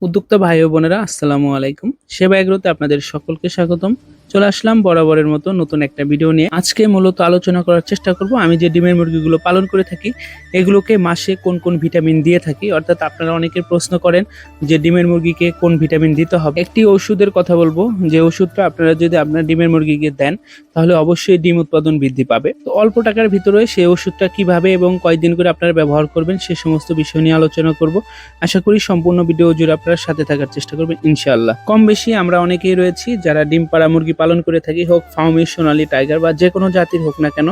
উদ্যোক্তা ভাই ও বোনেরা আসসালামু আলাইকুম। সেবা এগ্রোতে আপনাদের সকলকে স্বাগতম। চলে আসলাম বরাবরের মতো নতুন একটা ভিডিও নিয়ে। আজকে মূলত আলোচনা করার চেষ্টা করব আমি যে ডিমের মুরগিগুলো পালন করে থাকি এগুলোকে মাসে কোন কোন ভিটামিন দিয়ে থাকি। অর্থাৎ আপনারা অনেকের প্রশ্ন করেন যে ডিমের মুরগিকে কোন ভিটামিন দিতে হবে। একটি ওষুধের কথা বলবো, যে ওষুধটা আপনারা যদি আপনার ডিমের মুরগিকে দেন তাহলে অবশ্যই ডিম উৎপাদন বৃদ্ধি পাবে। তো অল্প টাকার ভিতরে সেই ওষুধটা কিভাবে এবং কয়দিন করে আপনারা ব্যবহার করবেন সে সমস্ত বিষয় নিয়ে আলোচনা করব। আশা করি সম্পূর্ণ ভিডিও জুড়ে আপনারা সাথে থাকার চেষ্টা করবেন ইনশাআল্লাহ। কম বেশি আমরা অনেকেই রয়েছি যারা ডিম পাড়া মুরগি পালন করে থাকি, হোক ফার্মি, সোনালী, টাইগার বা যে কোনো জাতির হোক না কেন,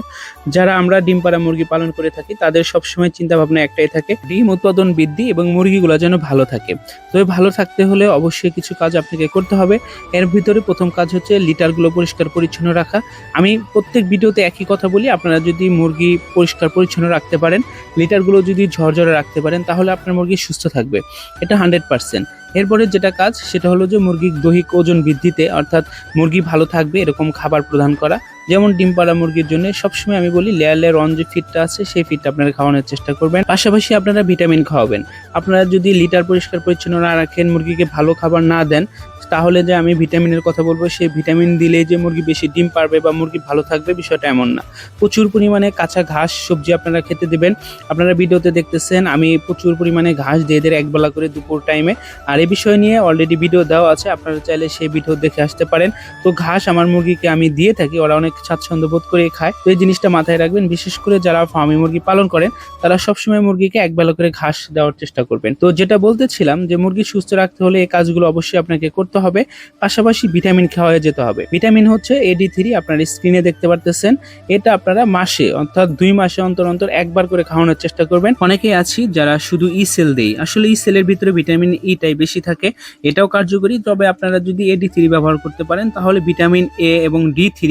যারা আমরা ডিম পাড়া মুরগি পালন করে থাকি তাদের সবসময় চিন্তা ভাবনা একটাই থাকে, ডিম উৎপাদন বৃদ্ধি এবং মুরগিগুলো যেন ভালো থাকে। তবে ভালো থাকতে হলে অবশ্যই কিছু কাজ আপনাকে করতে হবে। এর ভিতরে প্রথম কাজ হচ্ছে লিটারগুলো পরিষ্কার পরিচ্ছন্ন রাখা। আমি প্রত্যেক ভিডিওতে একই কথা বলি, আপনারা যদি মুরগি পরিষ্কার পরিচ্ছন্ন রাখতে পারেন, লিটারগুলো যদি ঝরঝরে রাখতে পারেন, তাহলে আপনার মুরগি সুস্থ থাকবে, এটা 100%। এরপরে যেটা কাজ সেটা হলো যে মুরগির দৈহিক ওজন বৃদ্ধিতে, অর্থাৎ মুরগি ভালো থাকবে এরকম খাবার প্রদান করা। যেমন ডিম পাড়া মুরগির জন্য সবসময় আমি বলি লেয়ার লেয়ার ওয়ান যে ফিডটা আছে সেই ফিডটা আপনারা খাওয়ানোর চেষ্টা করবেন। পাশাপাশি আপনারা ভিটামিন খাওয়াবেন। আপনারা যদি লিটার পরিষ্কার পরিচ্ছন্ন না রাখেন, মুরগিকে ভালো খাবার না দেন, তাহলে যে আমি ভিটামিনের কথা বলবো সেই ভিটামিন দিলেই যে মুরগি বেশি ডিম পারবে বা মুরগি ভালো থাকবে বিষয়টা এমন না। প্রচুর পরিমাণে কাঁচা ঘাস সবজি আপনারা খেতে দেবেন। আপনারা ভিডিওতে দেখতেছেন আমি প্রচুর পরিমাণে ঘাস দিয়ে এদের একবেলা করে দুপুর টাইমে, আর এই বিষয় নিয়ে অলরেডি ভিডিও দেওয়া আছে, আপনারা চাইলে সেই ভিডিও দেখে আসতে পারেন। তো ঘাস আমার মুরগিকে আমি দিয়ে থাকি, ওরা অনেক স্বাচ্ছন্দ্য বোধ করে খায়। তো এই জিনিসটা মাথায় রাখবেন, বিশেষ করে যারা ফার্মি মুরগি পালন করেন তারা সবসময় মুরগিকে একবেলা করে ঘাস দেওয়ার চেষ্টা করবেন। তো যেটা বলতেছিলাম যে মুরগি সুস্থ রাখতে হলে এই কাজগুলো অবশ্যই আপনাকে করতে হবে। পাশাপাশি ভিটামিন খাওয়া যেতে হবে। ভিটামিন হচ্ছে AD3, আপনার স্ক্রিনে দেখতে পারতেছেন। এটা আপনারা মাসে অর্থাৎ 2 মাসে অন্তর অন্তর একবার করে খাওয়ানোর চেষ্টা করবেন। অনেকেই আছি যারা শুধু সেল দেই, আসলে সেলের ভিতরে ভিটামিন টাই বেশি থাকে, এটাও কার্যকরী। তবে আপনারা যদি AD3 ব্যবহার করতে পারেন তাহলে ভিটামিন A এবং D3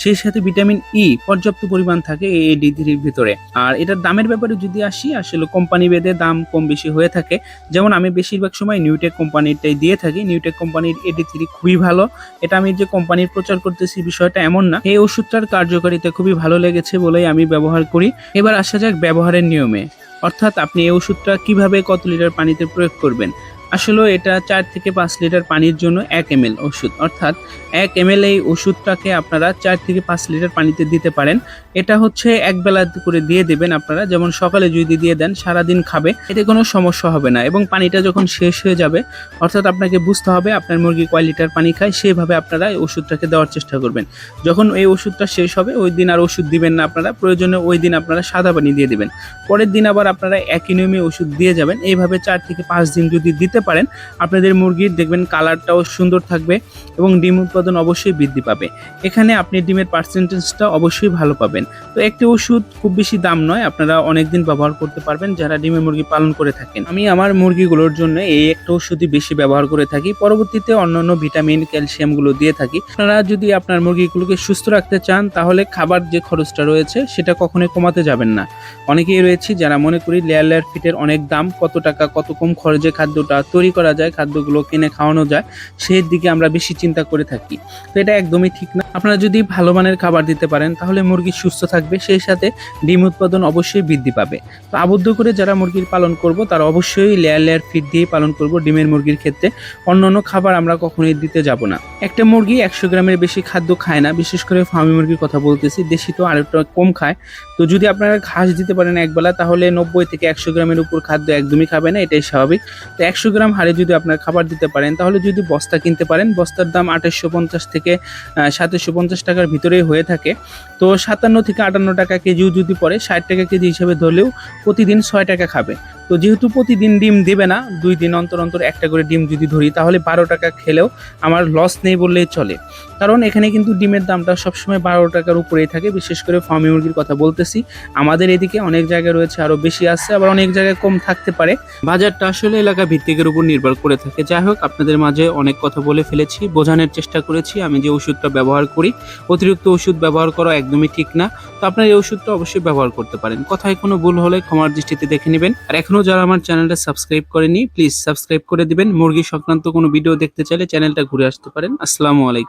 সেই সাথে ভিটামিন পর্যাপ্ত পরিমাণ থাকে এই AD3 ভিতরে। আর এটার দামের ব্যাপারে যদি আসি, আসলে কোম্পানি ভেদে দাম কম বেশি হয়ে থাকে। যেমন আমি বেশিরভাগ সময় নিউটেক কোম্পানিটাই দিয়ে থাকি। নিউটেক কোম্পানির AD3 খুবই ভালো। এটা আমি যে কোম্পানির প্রচার করতেছি বিষয়টা এমন না, এই ওষুধটার কার্যকারিতা খুবই ভালো লেগেছে বলেই আমি ব্যবহার করি। এবার আসা যাক ব্যবহারের নিয়মে, অর্থাৎ আপনি এই ওষুধটা কিভাবে কত লিটার পানিতে প্রয়োগ করবেন। আসলে এটা 4 থেকে 5 লিটার পানির জন্য 1 ml ওষুধ, অর্থাৎ 1 ml এই ওষুধটাকে আপনারা 4 থেকে 5 লিটার পানিতে দিতে পারেন। এটা হচ্ছে এক বেলা করে দিয়ে দেবেন আপনারা। যেমন সকালে যদি দিয়ে দেন সারাদিন খাবে, এতে কোনো সমস্যা হবে না। এবং পানিটা যখন শেষ হয়ে যাবে, অর্থাৎ আপনাকে বুঝতে হবে আপনার মুরগি কয় লিটার পানি খায়, সেভাবে আপনারা এই ওষুধটাকে দেওয়ার চেষ্টা করবেন। যখন এই ওষুধটা শেষ হবে ওই দিন আর ওষুধ দিবেন না আপনারা, প্রয়োজনে ওই দিন আপনারা সাদা পানি দিয়ে দিবেন। পরের দিন আবার আপনারা একই নিয়মে ওষুধ দিয়ে যাবেন। এইভাবে 4 থেকে 5 দিন যদি দিতে পারেন, আপনাদের মুরগির দেখবেন কালারটাও সুন্দর থাকবে এবং ডিম উৎপাদন অবশ্যই বৃদ্ধি পাবে। এখানে আপনি ডিমের পার্সেন্টেজটা অবশ্যই ভালো পাবেন। তো একটি ওষুধ খুব বেশি দাম নয়, আপনারা অনেকদিন ব্যবহার করতে পারবেন যারা ডিমের মুরগি পালন করে থাকেন। আমি আমার মুরগিগুলোর জন্য এই একটা ওষুধই বেশি ব্যবহার করে থাকি, পরবর্তীতে অন্যান্য ভিটামিন ক্যালসিয়ামগুলো দিয়ে থাকি। আপনারা যদি আপনার মুরগিগুলোকে সুস্থ রাখতে চান তাহলে খাবার যে খরচটা রয়েছে সেটা কখনোই কমাতে যাবেন না। অনেকেই রয়েছে যারা মনে করি লেয়ার লেয়ার ফিটের অনেক দাম, কত টাকা কত কম খরচে খাদ্যটা তৈরি করা যায়, খাদ্যগুলো কিনে খাওয়ানো যায়, সেই দিকে আমরা বেশি চিন্তা করে থাকি। তো এটা একদমই ঠিক না। আপনারা যদি ভালো মানের খাবার দিতে পারেন তাহলে মুরগি সুস্থ থাকবে, সেই সাথে ডিম উৎপাদন অবশ্যই বৃদ্ধি পাবে। তো আবদ্ধ করে যারা মুরগির পালন করব তারা অবশ্যই লেয়ার লেয়ার ফিড দিয়ে পালন করব ডিমের মুরগির ক্ষেত্রে। অন্যান্য খাবার আমরা কখনোই দিতে যাব না। একটা মুরগি 100 গ্রামের বেশি খাদ্য খায় না, বিশেষ করে ফার্মি মুরগির কথা বলতেছি, দেশি তো আরেকটা কম খায়। তো যদি আপনারা ঘাস দিতে পারেন একবেলা, তাহলে 90 থেকে 100 গ্রামের উপর খাদ্য একদমই খাবে না, এটাই স্বাভাবিক। তো 100 গ্রাম হারে যদি আপনার খাবার দিতে পারেন, তাহলে যদি বস্তা কিনতে পারেন, বস্তার দাম 2850 থেকে 2750 টাকার ভিতরেই হয়ে থাকে। তো 57 থেকে 58 টাকা কেজিও যদি পড়ে, 60 টাকা কেজি হিসেবে ধরলেও প্রতিদিন 6 টাকা খাবে। তো যেহেতু প্রতিদিন ডিম দেবে না, 2 দিন অন্তর অন্তর একটা করে ডিম যদি ধরি, তাহলে 12 টাকা খেলেও আমার লস নেই বললেই চলে। কারণ এখানে কিন্তু ডিমের দামটা সবসময় 12 টাকার উপরেই থাকে, বিশেষ করে ফার্মি মুরগির কথা বলতেছি। আমাদের এদিকে অনেক জায়গায় রয়েছে আরও বেশি আছে, আবার অনেক জায়গায় কম থাকতে পারে। বাজারটা আসলে এলাকা ভিত্তিকের উপর নির্ভর করে থাকে। যাই হোক, আপনাদের মাঝে অনেক কথা বলে ফেলেছি, বোঝানোর চেষ্টা করেছি আমি যে ওষুধটা ব্যবহার করি। অতিরিক্ত ওষুধ ব্যবহার করা একদমই ঠিক না। তো আপনার এই ওষুধটা অবশ্যই ব্যবহার করতে পারেন। কথায় কোনো ভুল হলে ক্ষমার দৃষ্টিতে দেখে নেবেন। আর এখনও যারা আমার চ্যানেলটা সাবস্ক্রাইব করেনি প্লিজ সাবস্ক্রাইব করে দিবেন। মুরগি সংক্রান্ত কোনো ভিডিও দেখতে চাইলে চ্যানেলটা ঘুরে আসতে পারেন। আসসালামু আলাইকুম।